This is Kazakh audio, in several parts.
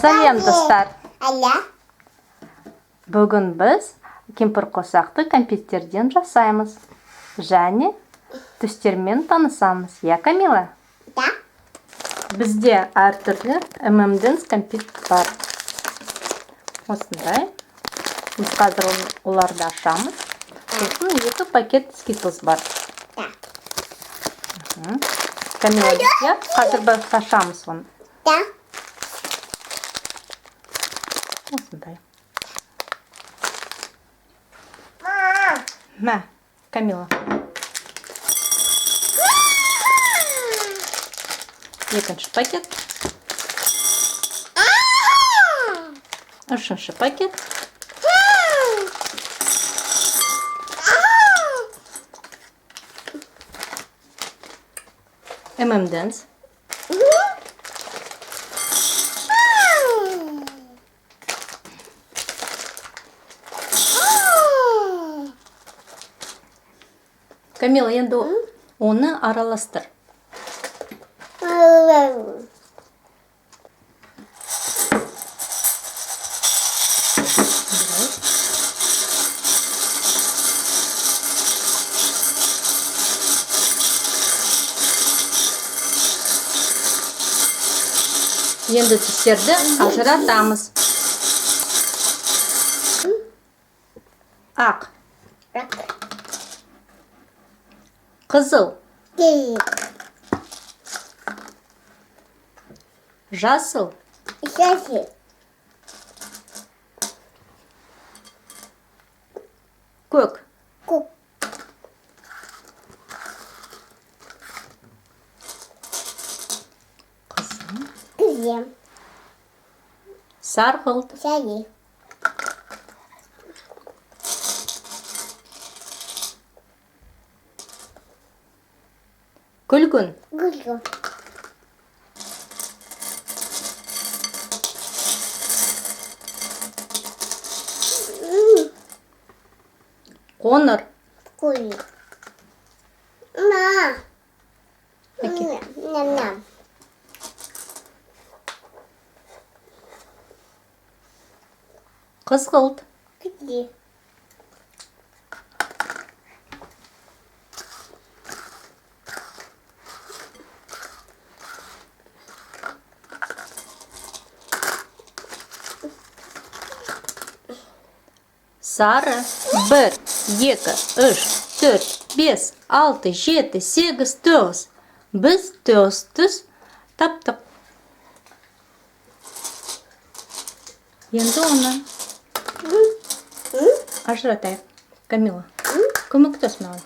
Сәлем достар. Алла. Бүгін біз кемпір қосақты кәмпиттерден жасаймыз. Және түстермен танысамыз. Я, Камила? Да. Бізде әртүрлі M&M's кәмпит бар. Осындай. Біз қазір оларды ашамыз. Сосын 2 пакет Skittles бар. Да. Камила, бізде қазір біз ашамыз оны. Да. Осындай. Мама. Мә, Камила. Екінші пакет. Үшінші пакет. M&M's. Камила, енді оны араластыр. Енді түстерді ажыратамыз. Ақ, қызыл, жасыл, көк, сарғылт, күлгін, қоңыр, қызғылт, сары, 1, 2, 3, 4, 5, 6, 7, 8, 9. Біз 9 түс таптық. Енді оны ажыратайық. Камила, көмектес маған.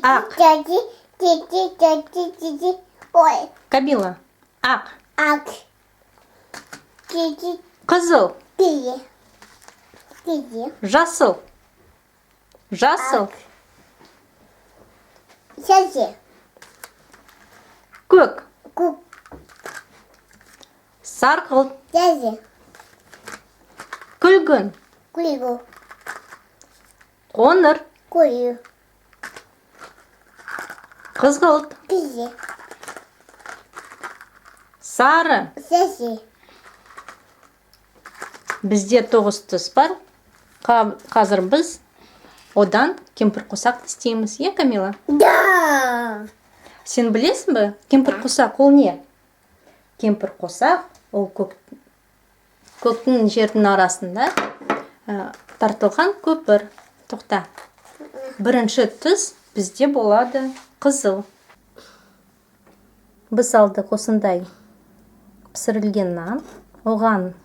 Ақ, Камила, ақ, қызыл, жасыл, көк, сарғылт, Дядя. күлгін, Кулигу. Қоңыр. Koyu. Қызғылт. Bizi. Сары. Sesi. Бізде 9 түс бар. Қазір біз одан кемпірқосақты істейміз. Е, Камила? Да. Сен білесің бі? Кемпірқосақ ол не? Кемпірқосақ ол көктің жердің арасында тартылған көпір. Тоқта. Бірінші түс бізде болады қызыл. Біз алдық осындай пісірілген нан, оған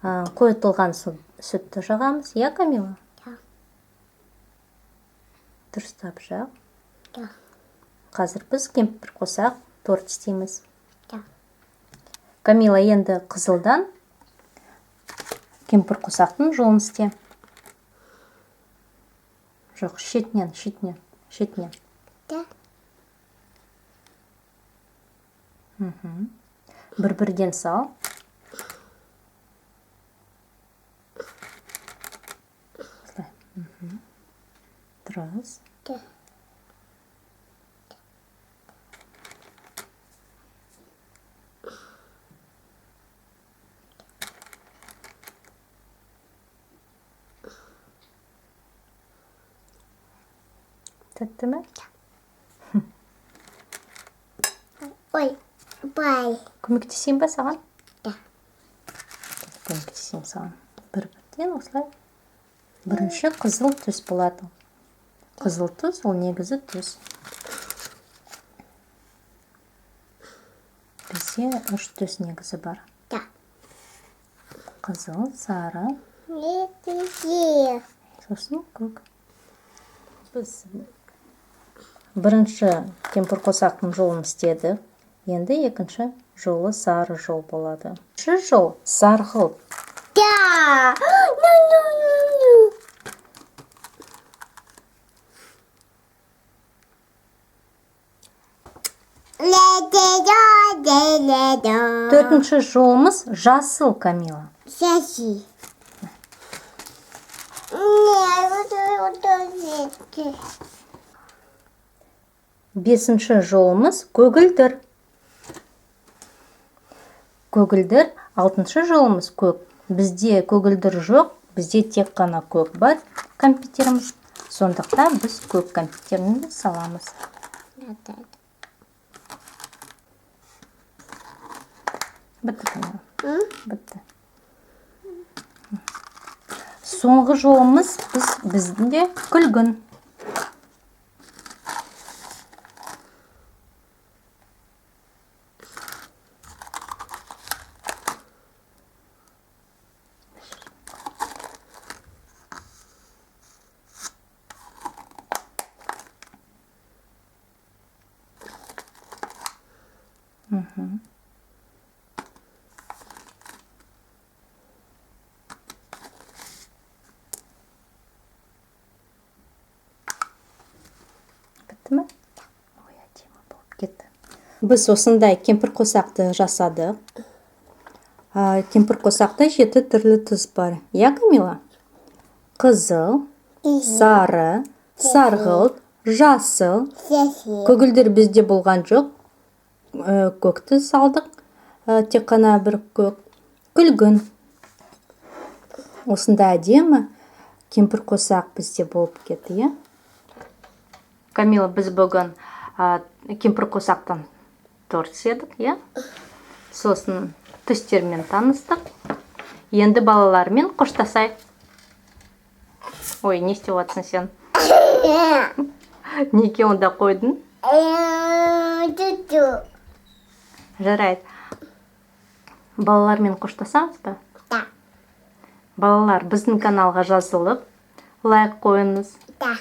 қойытылған сүтті жағамыз. Е, Камила? Да. Дұрыстап жақ. Да. Қазір біз кемпірқосақ торт істейміз. Да. Камила, енді қызылдан кемпірқосақтың жолын істе. Жоқ, шетінен. Да. Бір-бірден сал. Дұрыс. Да. Тәтті ме? Ой. Бай. Көмектесейін ба саған? Да. Көмектесейін саған. Бір-бірден осылай. Бірінші қызыл түс болады. Қызыл түс ол негізі түс. Бізде 3 түс негізі бар. Да. Қызыл, сары, Не тише. сосын көк. Біз бірінші кемпірқосақтың жолын істедік. Енді екінші жолы сары жол болады. Үшінші жол сарғылт. Да. Ну. Ледо. Төртінші жолымыз жасыл, Камила. Сеси. Бесінші жолымыз көгілдір. Көгілдір. Алтыншы жолымыз көк. Бізде көгілдір жоқ, бізде тек қана көк бар компьютеріміз. Сондықтан біз көк компьютерімізді саламыз. Бітті, Камила. Бітті. Соңғы жолымыз бізде күлгін. Бітті ме? Ой, әдемі болып кетті. Біз осындай кемпірқосақты жасадық. Кемпірқосақта 7 түрлі түс бар. Я, Камила? Қызыл, сары, сарғылт, жасыл. Сеси. Көгілдір бізде болған жоқ. Көкті салдық. Тек қана бір көк. Күлгін. Осында әдемі кемпірқосақ бізде болып кетті, е? Камила, біз бүгін кемпірқосақтан торт істедік, е? Сосын түстермен таныстық. Енді балалармен қоштасайық. Ой, не істеп жатсың сен? Неге онда қойдың? Жарайды. Балалармен қоштасамыз ба? Да. Балалар, біздің каналға жазылып, лайк қойыңыз. Да.